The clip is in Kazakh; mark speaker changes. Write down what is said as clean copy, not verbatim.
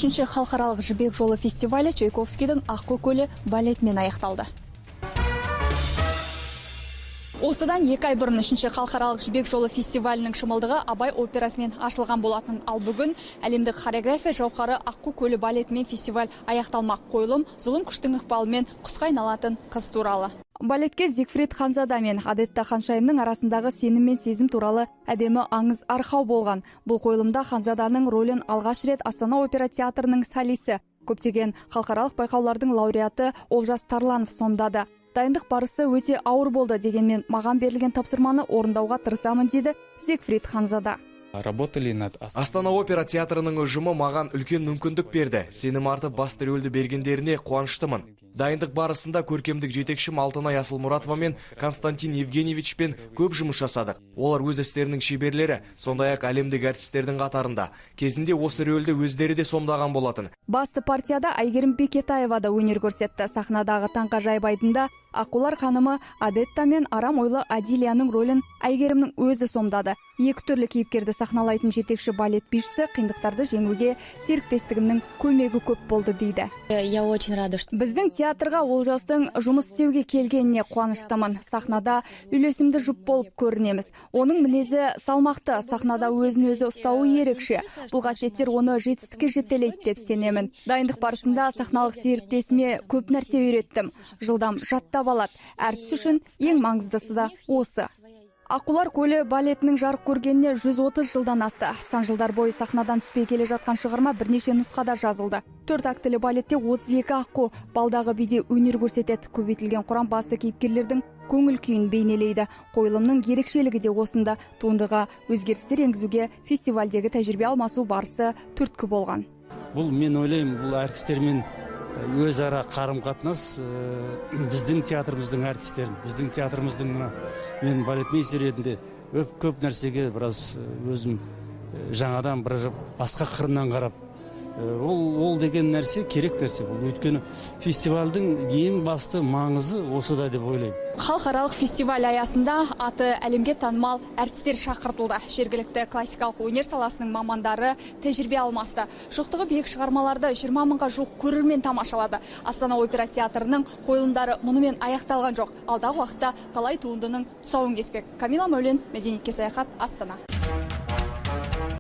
Speaker 1: Үшінші халықаралық жібек жолы фестивалі Чайковскийдің Аққу көлі балетімен аяқталды. Осыдан 2 ай бұрын үшінші халықаралық жібек жолы фестивалінің шымылдығы Абай операсымен ашылған болатын. Ал бүгін әлемдік хореография жауһары Аққу көлі балетімен фестиваль аяқталмақ. Қойылым зұлым күштің ықпалымен құсқа айналатын қыз туралы. Балетке Зигфрид Ханзада мен Адетта Ханшайымның арасындағы сенім мен сезім туралы әдемі аңыз арқау болған. Бұл қойылымда Ханзаданың рөлін алғаш рет Астана опера театрының солисі, көптеген халықаралық байқаулардың лауреаты Олжас Тарланов сомдады. Дайындық барысы өте ауыр болды дегенмен маған берілген тапсырманы орындауға тырысамын дейді Зигфрид Ханзада.
Speaker 2: Астана опера театрының ұжымы маған үлкен мүмкіндік берді. Сенім артып басты рөлді бергендеріне қуаныштымын. Дайындық барысында көркемдік жетекшім Алтынай Асылмұратова мен Константин Евгеньевичпен көп жұмыс жасадық. Олар өз істерінің шеберлері, сондай-ақ әлемдік әртістердің қатарында. Кезінде осы рөлді өздері де сомдаған болатын.
Speaker 1: Басты партияда Айгерім Бекетаева да өнер көрсетті. Сахнадағы таңғажайып айдында Аққулар ханымы Адетта мен Арам ойлы Адилияның рөлін Айгерімнің өзі сомдады. Екі түрлі кейіпкерді сахналайтын жетекші балет бишісі қиындықтарды жеңуге серіктестігімнің көмегі көп болды дейді. Біздің театрға Олжастың жұмыс істеуге келгеніне қуаныштымын. Сахнада үйлесімді жұп болып көрінеміз. Оның мінезі салмақты, сахнада өзін-өзі ұстауы ерекше. Бұл қасиеттер оны жетістікке жетелейді деп сенемін. Дайындық барысында сахналық серіктесіме көп нәрсе үйреттім. Жылдам жаттап алады. Әртіс үшін ең маңыздысы да осы. Аққулар көлі балетінің жарық көргеніне 130 жылдан асты. Сан жылдар бойы сахнадан түспей келе жатқан шығарма бірнеше нұсқада жазылды. 4 актілі балетте 32 аққу балдағы биде өнер көрсетеді. Көбейтілген құрам басты кейіпкерлердің көңіл күйін бейнелейді. Қойылымның ерекшелігі де осында. Туындыға өзгерістер енгізуге фестивальдегі тәжірибе алмасу барысы түрткі болған.
Speaker 3: Бұл мен ойлаймын, бұл әртістермен өзара қарым-қатынас біздің театрымыздың әртістерін, біздің театрымыздың мен балетмейстер ретінде көп нәрсеге біраз өзім жаңадан бір басқа қырынан қарап, ол деген нәрсе керек нәрсе. Өйткені фестивальдің ең басты маңызы осыда деп ойлаймын.
Speaker 1: Халықаралық фестиваль аясында аты әлемге танымал әртістер шақыртылды. Жергілікті классикалық өнер саласының мамандары тәжірибе алмасты. Жоқтығы биік шығармаларды 20 мыңға жуық көрермен тамашалады. Астана опера театрының қойылымдары мұнымен аяқталған жоқ. Алдағы уақытта талай туындының тұсауын кеспек. Камила Мәулен, Мәдениетке саяхат, Астана.